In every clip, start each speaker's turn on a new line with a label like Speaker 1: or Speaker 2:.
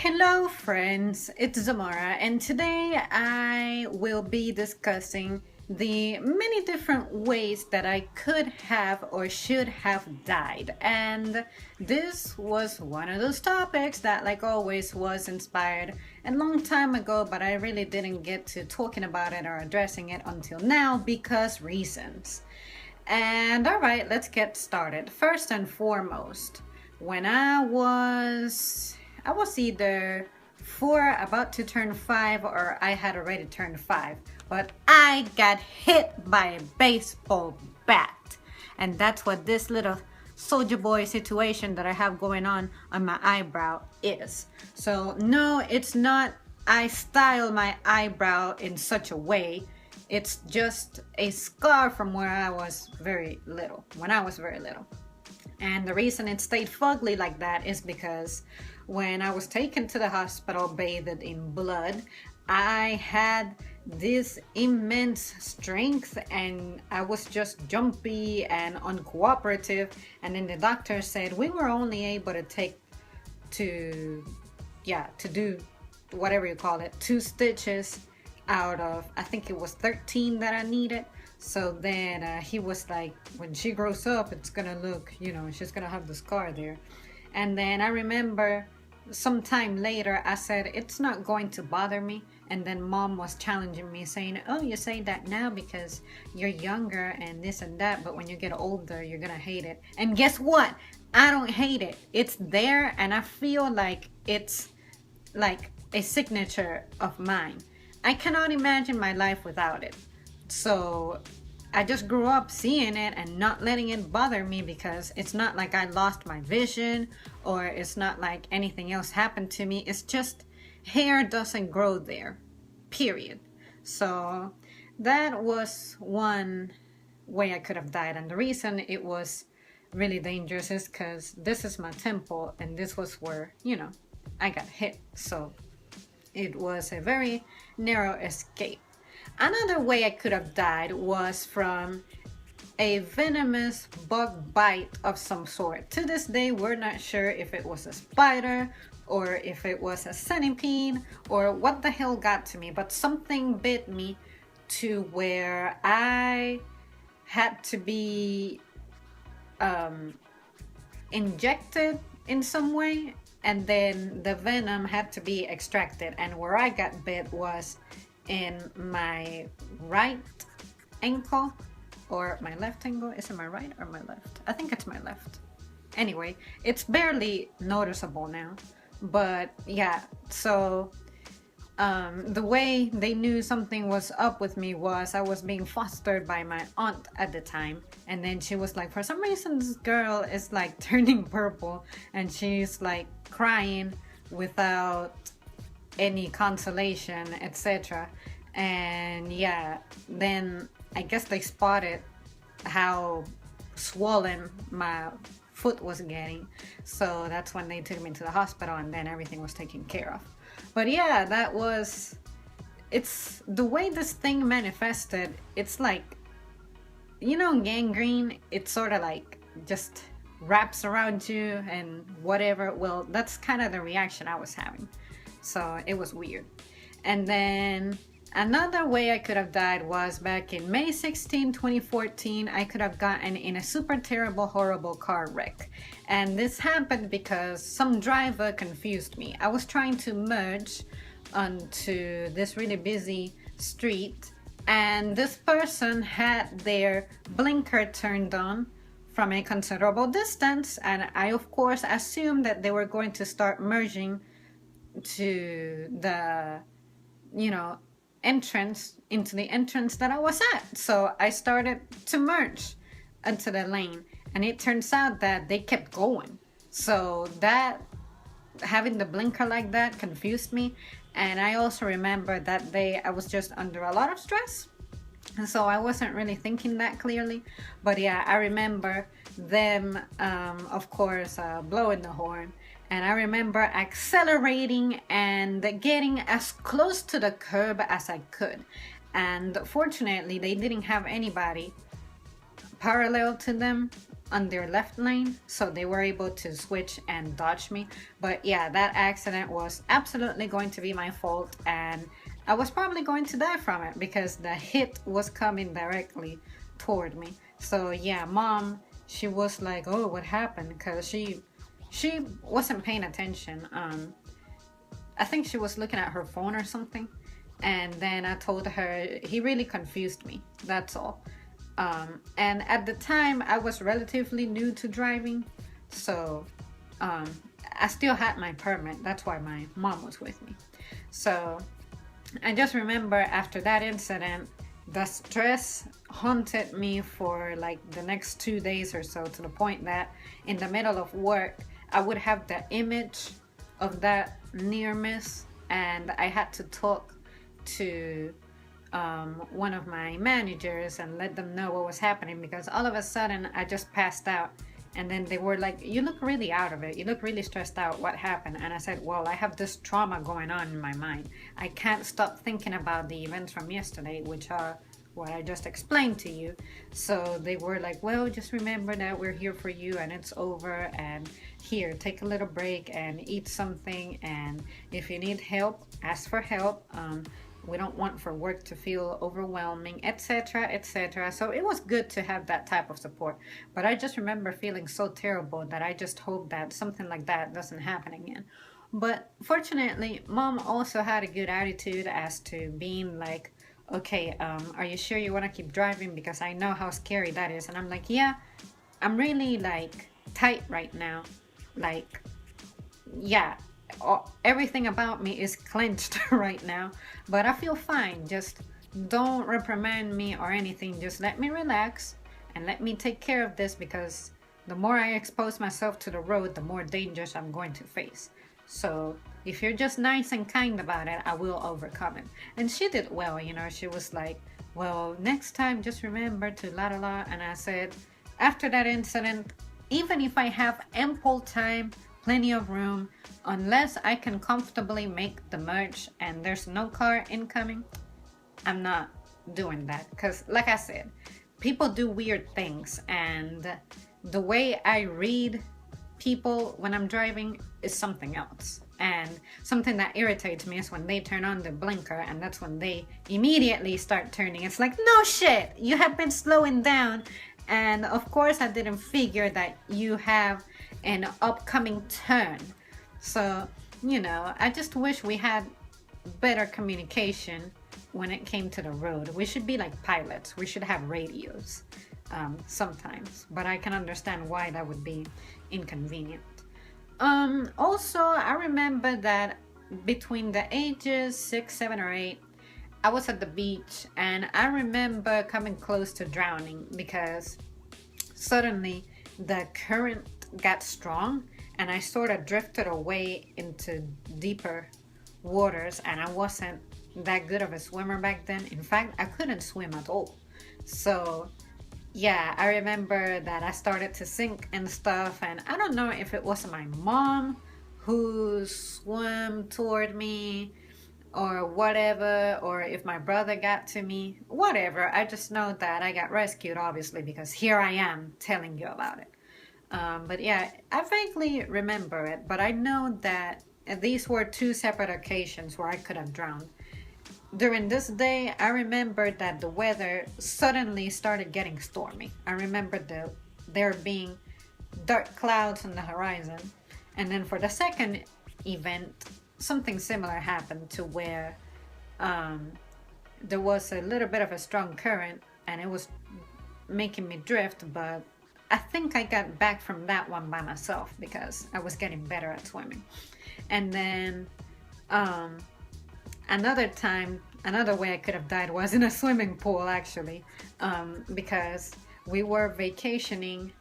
Speaker 1: Hello friends, it's Zamara and today I will be discussing the many different ways that I could have or should have died. And this was one of those topics that, like always, was inspired a long time ago, but I really didn't get to talking about it or addressing it until now because reasons. And alright, let's get started. First and foremost, when I was either 4, about to turn 5, or I had already turned 5. But I got hit by a baseball bat. And that's what this little soldier boy situation that I have going on my eyebrow is. So no, it's not I style my eyebrow in such a way. It's just a scar from when I was very little. And the reason it stayed fugly like that is because when I was taken to the hospital bathed in blood, I had this immense strength and I was just jumpy and uncooperative. And then the doctor said we were only able to do whatever you call it, 2 stitches out of, I think it was 13 that I needed. So then he was like, when she grows up, it's gonna look, she's gonna have the scar there. And then I remember sometime later I said, it's not going to bother me. And then mom was challenging me saying, oh, you say that now because you're younger and this and that, but when you get older, you're gonna hate it. And guess what? I don't hate it. It's there and I feel like it's like a signature of mine. I cannot imagine my life without it. So I just grew up seeing it and not letting it bother me because it's not like I lost my vision or it's not like anything else happened to me. It's just hair doesn't grow there, period. So that was one way I could have died. And the reason it was really dangerous is because this is my temple and this was where, I got hit. So it was a very narrow escape. Another way I could have died was from a venomous bug bite of some sort. To this day, we're not sure if it was a spider or if it was a centipede or what the hell got to me, but something bit me to where I had to be injected in some way, and then the venom had to be extracted. And where I got bit was in my right ankle or my left ankle. Is it my right or my left? I think it's my left. Anyway, it's barely noticeable now, but yeah. So the way they knew something was up with me was I was being fostered by my aunt at the time, and then she was like, for some reason this girl is like turning purple and she's like crying without any consolation, etc. And yeah, then I guess they spotted how swollen my foot was getting, so that's when they took me to the hospital and then everything was taken care of. But yeah, it's the way this thing manifested. It's like, gangrene, it's sort of like just wraps around you and whatever. Well, that's kind of the reaction I was having. So it was weird. And then another way I could have died was back in May 16, 2014. I could have gotten in a super terrible, horrible car wreck. And this happened because some driver confused me. I was trying to merge onto this really busy street, and this person had their blinker turned on from a considerable distance. And I, of course, assumed that they were going to start merging to the entrance that I was at. So I started to merge into the lane, and it turns out that they kept going. So that having the blinker like that confused me. And I also remember that day I was just under a lot of stress, and so I wasn't really thinking that clearly. But yeah, I remember them of course blowing the horn. And I remember accelerating and getting as close to the curb as I could. And fortunately, they didn't have anybody parallel to them. on their left lane, so they were able to switch and dodge me. But yeah, that accident was absolutely going to be my fault, and I was probably going to die from it because the hit was coming directly toward me. So yeah, mom, she was like, oh, what happened? Because she wasn't paying attention. I think she was looking at her phone or something. And then I told her, he really confused me. That's all. And at the time, I was relatively new to driving. So I still had my permit. That's why my mom was with me. So I just remember after that incident, the stress haunted me for like the next 2 days or so, to the point that in the middle of work, I would have the image of that near miss, and I had to talk to one of my managers and let them know what was happening, because all of a sudden I just passed out. And then they were like, you look really out of it. You look really stressed out. What happened? And I said, well, I have this trauma going on in my mind. I can't stop thinking about the events from yesterday, which are what I just explained to you. So they were like, well, just remember that we're here for you and it's over. And here, take a little break and eat something. And if you need help, ask for help. We don't want for work to feel overwhelming, etc., etc. So it was good to have that type of support. But I just remember feeling so terrible that I just hope that something like that doesn't happen again. But fortunately, mom also had a good attitude as to being like, okay, are you sure you want to keep driving? Because I know how scary that is. And I'm like, yeah, I'm really like tight right now. Like, yeah, everything about me is clenched right now, but I feel fine. Just don't reprimand me or anything. Just let me relax and let me take care of this, because the more I expose myself to the road, the more dangers I'm going to face. So if you're just nice and kind about it, I will overcome it. And she did well, you know. She was like, well, next time just remember to la la la. And I said, after that incident, even if I have ample time, plenty of room, unless I can comfortably make the merge and there's no car incoming, I'm not doing that. Because like I said, people do weird things, and the way I read people when I'm driving is something else. And something that irritates me is when they turn on the blinker, and that's when they immediately start turning. It's like, no shit, you have been slowing down. And of course I didn't figure that you have an upcoming turn. So, you know, I just wish we had better communication when it came to the road. We should be like pilots. We should have radios sometimes. But I can understand why that would be inconvenient. Also, I remember that between the ages 6, 7, or 8, I was at the beach, and I remember coming close to drowning because suddenly the current got strong and I sort of drifted away into deeper waters, and I wasn't that good of a swimmer back then. In fact, I couldn't swim at all. So yeah, I remember that I started to sink and stuff, and I don't know if it was my mom who swam toward me or whatever, or if my brother got to me, whatever. I just know that I got rescued, obviously, because here I am telling you about it. But yeah, I vaguely remember it, but I know that these were 2 separate occasions where I could have drowned. During this day, I remember that the weather suddenly started getting stormy. I remember there being dark clouds on the horizon. And then for the second event, something similar happened, to where there was a little bit of a strong current and it was making me drift, but I think I got back from that one by myself because I was getting better at swimming. And then another time, another way I could have died was in a swimming pool, actually, because we were vacationing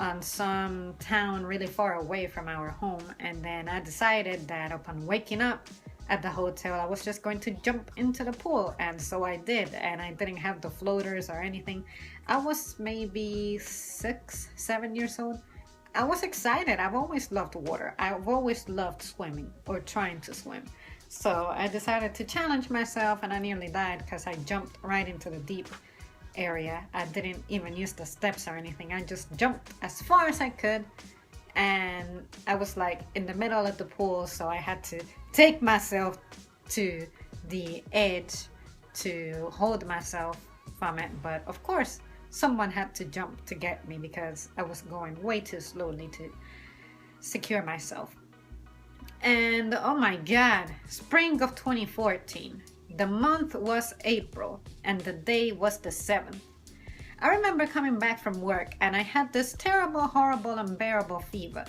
Speaker 1: on some town really far away from our home, and then I decided that upon waking up at the hotel, I was just going to jump into the pool, and so I did, and I didn't have the floaters or anything. I was maybe 6, 7 years old. I was excited. I've always loved water. I've always loved swimming or trying to swim. So I decided to challenge myself, and I nearly died because I jumped right into the deep area. I didn't even use the steps or anything. I just jumped as far as I could, and I was like in the middle of the pool, so I had to take myself to the edge to hold myself from it. But of course, someone had to jump to get me because I was going way too slowly to secure myself. And oh my god, spring of 2014. The month was April and the day was the 7th. I remember coming back from work and I had this terrible, horrible, unbearable fever.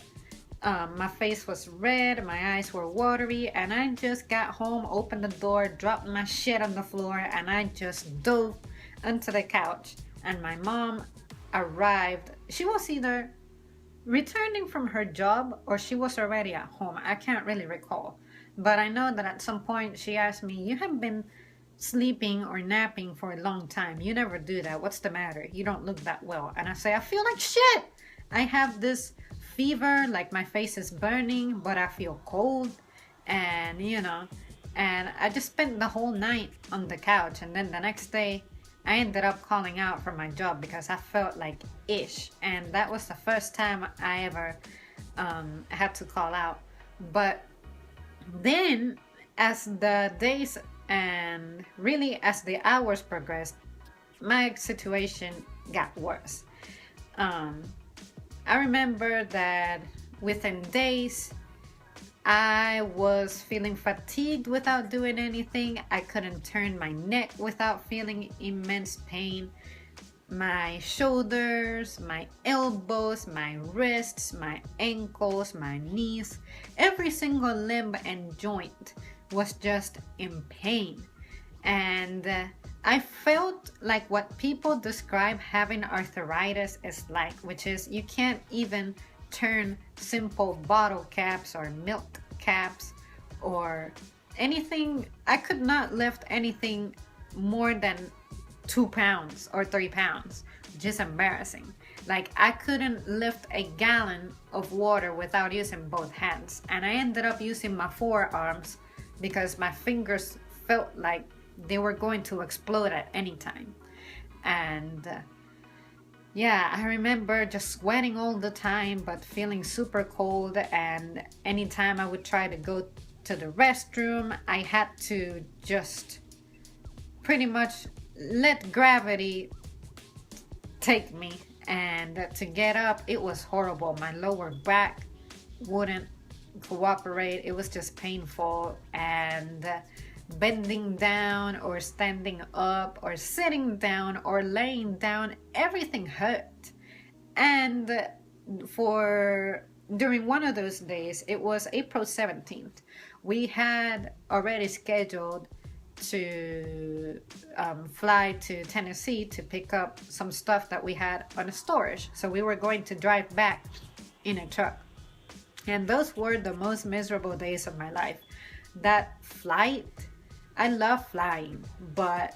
Speaker 1: My face was red, my eyes were watery, and I just got home, opened the door, dropped my shit on the floor, and I just dove onto the couch. And my mom arrived. She was either returning from her job or she was already at home. I can't really recall. But I know that at some point she asked me, "You have been sleeping or napping for a long time. You never do that. What's the matter? You don't look that well." And I say, "I feel like shit. I have this fever, like my face is burning, but I feel cold." And and I just spent the whole night on the couch. And then the next day I ended up calling out from my job because I felt like ish. And that was the first time I ever had to call out. But then as the days and really as the hours progressed, my situation got worse. I remember that within days, I was feeling fatigued without doing anything. I couldn't turn my neck without feeling immense pain. My shoulders, my elbows, my wrists, my ankles, my knees, every single limb and joint was just in pain. And I felt like what people describe having arthritis is like, which is you can't even turn simple bottle caps or milk caps or anything. I could not lift anything more than 2 pounds or 3 pounds, which is embarrassing. Like I couldn't lift a gallon of water without using both hands, and I ended up using my forearms because my fingers felt like they were going to explode at any time. And yeah, I remember just sweating all the time but feeling super cold, and anytime I would try to go to the restroom, I had to just pretty much let gravity take me. And to get up, it was horrible. My lower back wouldn't cooperate. It was just painful, and bending down or standing up or sitting down or laying down, everything hurt. And during one of those days, it was April 17th, we had already scheduled to fly to Tennessee to pick up some stuff that we had on storage. So we were going to drive back in a truck. And those were the most miserable days of my life. That flight, I love flying, but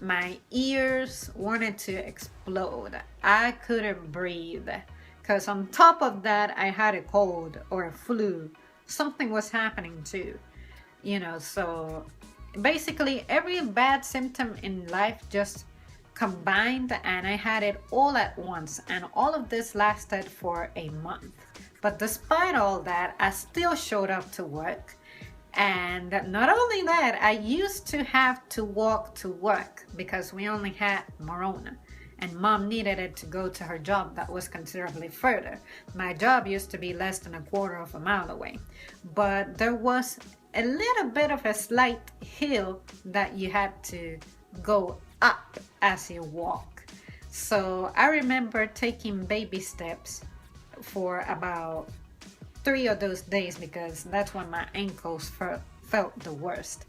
Speaker 1: my ears wanted to explode. I couldn't breathe because on top of that, I had a cold or a flu. Something was happening too, so basically every bad symptom in life just combined, and I had it all at once. And all of this lasted for a month. But despite all that, I still showed up to work. And not only that, I used to have to walk to work because we only had Morona, and mom needed it to go to her job that was considerably further. My job used to be less than a quarter of a mile away, but there was a little bit of a slight hill that you had to go up as you walk. So I remember taking baby steps for about 3 of those days because that's when my ankles felt the worst.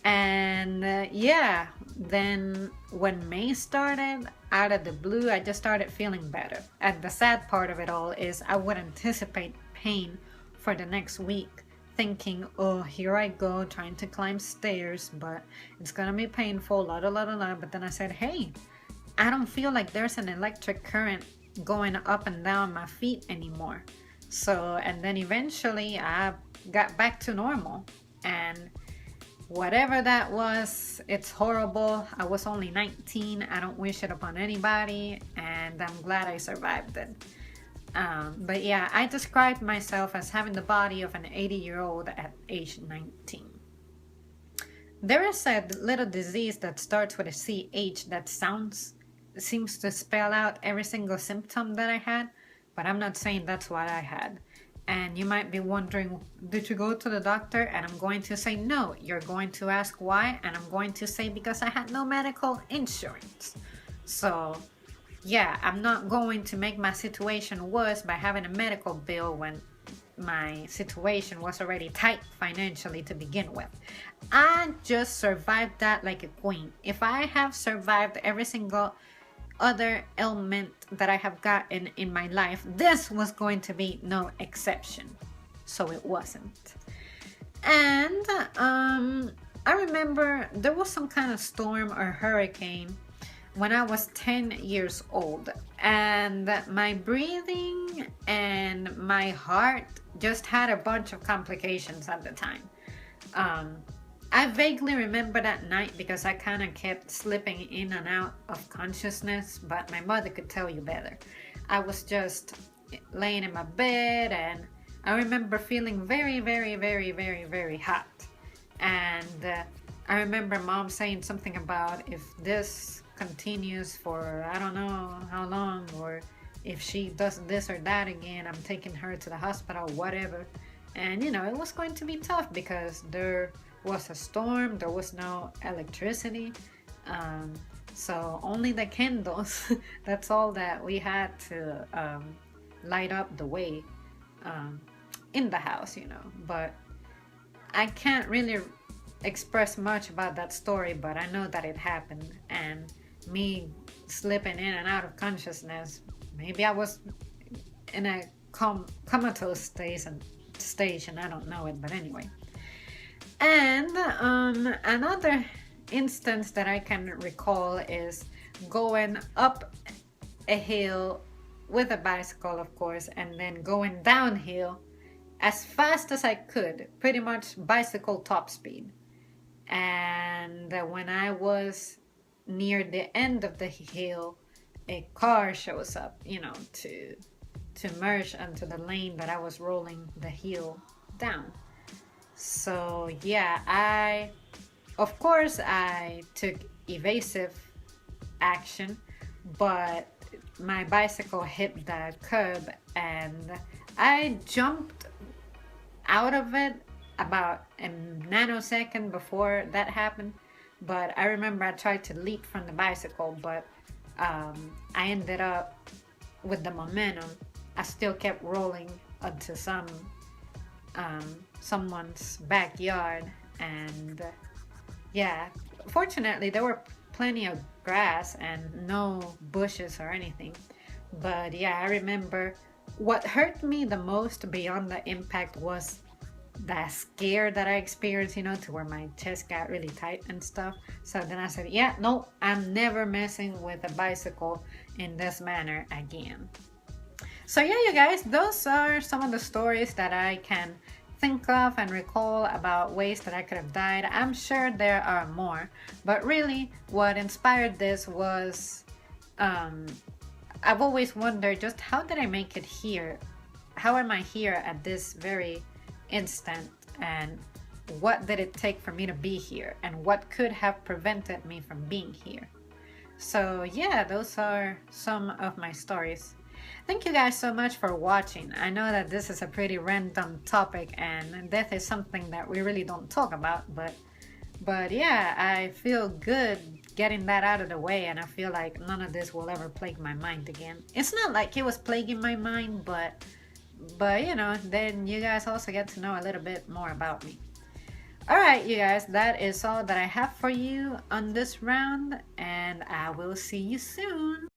Speaker 1: And then when May started, out of the blue, I just started feeling better. And the sad part of it all is I would anticipate pain for the next week, thinking, oh, here I go trying to climb stairs, but it's gonna be painful, la la la la la. But then I said, hey, I don't feel like there's an electric current going up and down my feet anymore. So, and then eventually I got back to normal. And Whatever that was, it's horrible. I was only 19. I don't wish it upon anybody, and I'm glad I survived it. But yeah, I described myself as having the body of an 80-year-old at age 19. There is a little disease that starts with a CH that seems to spell out every single symptom that I had, but I'm not saying that's what I had. And you might be wondering, did you go to the doctor? And I'm going to say no. You're going to ask why, and I'm going to say because I had no medical insurance. So yeah, I'm not going to make my situation worse by having a medical bill when my situation was already tight financially to begin with. I just survived that like a queen. If I have survived every single other ailment that I have gotten in my life, this was going to be no exception. So it wasn't. And I remember there was some kind of storm or hurricane when I was 10 years old, and my breathing and my heart just had a bunch of complications at the time. I vaguely remember that night because I kind of kept slipping in and out of consciousness, but my mother could tell you better. I was just laying in my bed, and I remember feeling very, very, very, very, very hot. And I remember mom saying something about if this continues for I don't know how long, or if she does this or that again, I'm taking her to the hospital, whatever. And it was going to be tough because there was a storm, there was no electricity, so only the candles that's all that we had to light up the way in the house, but I can't really express much about that story, but I know that it happened. And me slipping in and out of consciousness, maybe I was in a comatose stage and I don't know it, but anyway. And another instance that I can recall is going up a hill with a bicycle, of course, and then going downhill as fast as I could, pretty much bicycle top speed. And when I was near the end of the hill, a car shows up, to merge into the lane that I was rolling the hill down. So yeah, of course I took evasive action, but my bicycle hit the curb and I jumped out of it about a nanosecond before that happened. But I remember I tried to leap from the bicycle, but I ended up with the momentum. I still kept rolling onto someone's backyard, and yeah, fortunately there were plenty of grass and no bushes or anything. But yeah, I remember what hurt me the most beyond the impact was that scare that I experienced, to where my chest got really tight and stuff. So then I said, yeah, no, I'm never messing with a bicycle in this manner again. So yeah, you guys, those are some of the stories that I can think of and recall about ways that I could have died. I'm sure there are more, but really what inspired this was I've always wondered, just how did I make it here? How am I here at this very instant, and what did it take for me to be here, and what could have prevented me from being here? So yeah, those are some of my stories. Thank you guys so much for watching. I know that this is a pretty random topic and death is something that we really don't talk about, but yeah, I feel good getting that out of the way, and I feel like none of this will ever plague my mind again. It's not like it was plaguing my mind, but then you guys also get to know a little bit more about me. Alright, you guys, that is all that I have for you on this round, and I will see you soon.